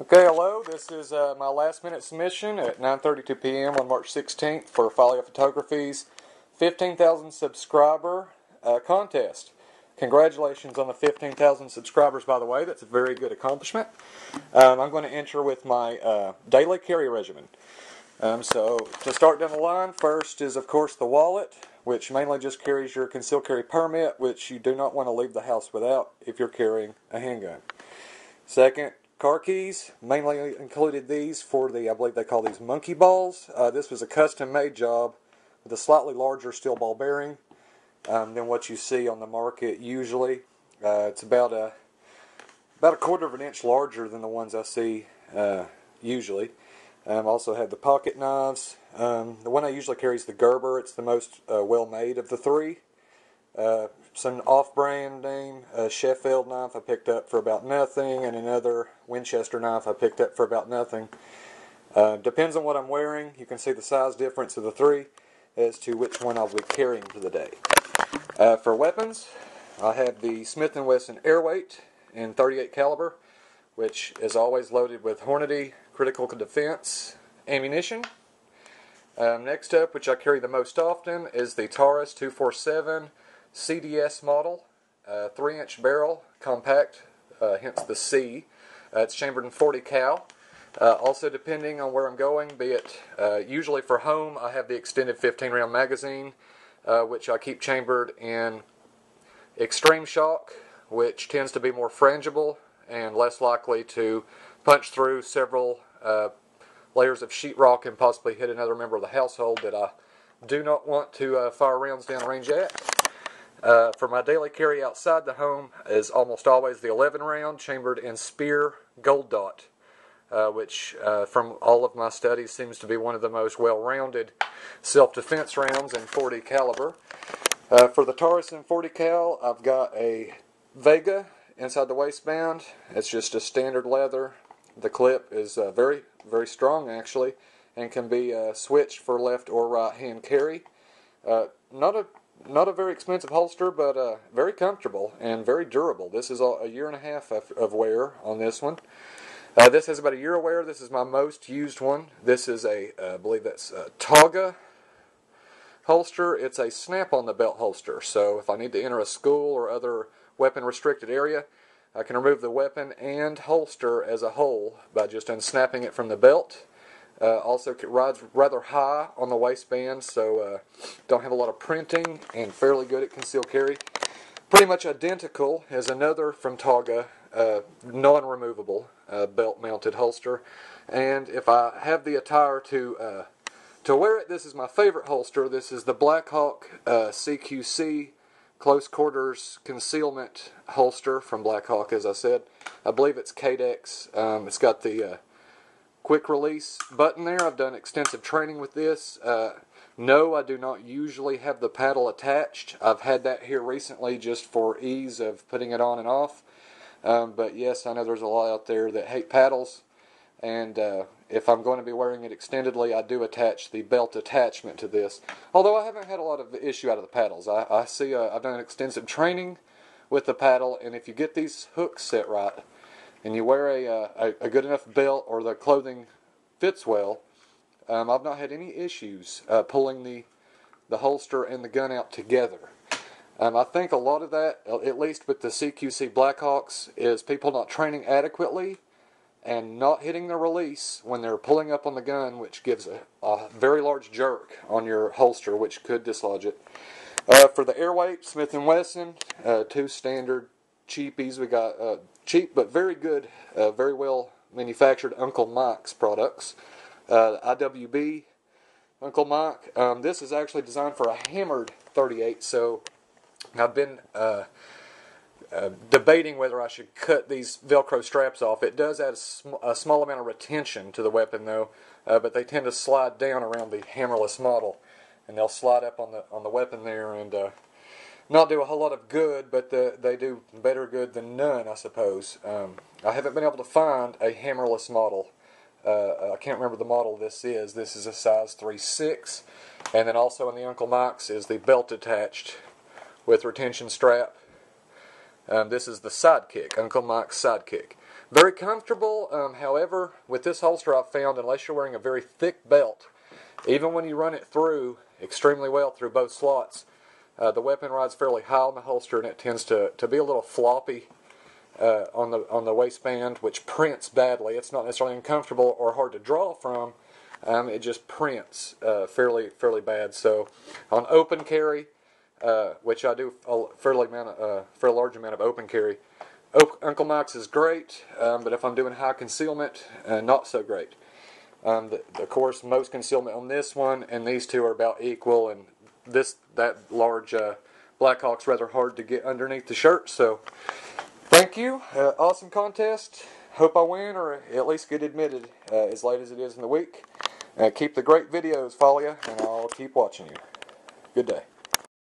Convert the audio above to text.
Okay, hello. This is my last minute submission at 9:32 p.m. on March 16th for Faliaphotography's 15,000 subscriber contest. Congratulations on the 15,000 subscribers, by the way. That's a very good accomplishment. I'm going to enter with my Daily Carry Regimen. So to start down the line, first is, of course, the wallet, which mainly just carries your concealed carry permit, which you do not want to leave the house without if you're carrying a handgun. Second, car keys. Mainly included these for the, I believe they call these monkey balls. This was a custom-made job with a slightly larger steel ball bearing than what you see on the market usually. It's about a quarter of an inch larger than the ones I see usually. Also have the pocket knives. The one I usually carry is the Gerber. It's the most well-made of the three. Some off-brand name Sheffield knife I picked up for about nothing, and another Winchester knife I picked up for about nothing. Depends on what I'm wearing. You can see the size difference of the three as to which one I'll be carrying for the day. For weapons, I have the Smith & Wesson Airweight in .38 caliber, which is always loaded with Hornady critical defense ammunition. Next up, which I carry the most often, is the Taurus 247 CDS model, 3-inch barrel, compact, hence the C. It's chambered in .40 cal. Also, depending on where I'm going, be it usually for home, I have the extended 15-round magazine, which I keep chambered in extreme shock, which tends to be more frangible and less likely to punch through several layers of sheetrock and possibly hit another member of the household that I do not want to fire rounds down range at. For my daily carry outside the home is almost always the 11-round chambered in Spear Gold Dot, which from all of my studies seems to be one of the most well-rounded self-defense rounds in .40 caliber. For the Taurus in .40 cal, I've got a Vega inside the waistband. It's just a standard leather. The clip is very, very strong actually, and can be switched for left or right hand carry. Not a very expensive holster, but very comfortable and very durable. This is a year and a half of wear on this one. This has about a year of wear. This is my most used one. This is I believe that's a Tagua holster. It's a snap-on-the-belt holster. So if I need to enter a school or other weapon-restricted area, I can remove the weapon and holster as a whole by just unsnapping it from the belt. Also, it rides rather high on the waistband, so don't have a lot of printing, and fairly good at concealed carry. Pretty much identical as another from Tagua, non-removable belt-mounted holster. And if I have the attire to wear it, this is my favorite holster. This is the Blackhawk CQC close quarters concealment holster from Blackhawk, as I said. I believe it's Cadex. It's got the quick release button there. I've done extensive training with this. No, I do not usually have the paddle attached. I've had that here recently just for ease of putting it on and off. But yes, I know there's a lot out there that hate paddles. And if I'm going to be wearing it extendedly, I do attach the belt attachment to this. Although I haven't had a lot of issue out of the paddles. I see I've done extensive training with the paddle, and if you get these hooks set right, and you wear a good enough belt or the clothing fits well, I've not had any issues pulling the holster and the gun out together. I think a lot of that, at least with the CQC Blackhawks, is people not training adequately and not hitting the release when they're pulling up on the gun, which gives a very large jerk on your holster, which could dislodge it. For the Airweight, Smith & Wesson, two standard cheapies. We got cheap but very good, very well manufactured Uncle Mike's products. IWB Uncle Mike. This is actually designed for a hammered .38, so I've been debating whether I should cut these Velcro straps off. It does add a small amount of retention to the weapon, though, but they tend to slide down around the hammerless model, and they'll slide up on the weapon there and not do a whole lot of good, but they do better good than none, I suppose. I haven't been able to find a hammerless model. I can't remember the model this is. This is a size 3.6, and then also in the Uncle Mike's is the belt attached with retention strap. This is the Sidekick, Uncle Mike's Sidekick. Very comfortable. However, with this holster I've found, unless you're wearing a very thick belt, even when you run it through extremely well through both slots, the weapon ride's fairly high on the holster, and it tends to be a little floppy on the waistband, which prints badly. It's not necessarily uncomfortable or hard to draw from. It just prints fairly bad. So on open carry, which I do a fairly large amount of open carry, Uncle Mike's is great, but if I'm doing high concealment, not so great. Of course, most concealment on this one and these two are about equal, and that large Blackhawk's rather hard to get underneath the shirt. So thank you. Awesome contest. Hope I win, or at least get admitted as late as it is in the week. Keep the great videos, Falia, and I'll keep watching you. Good day.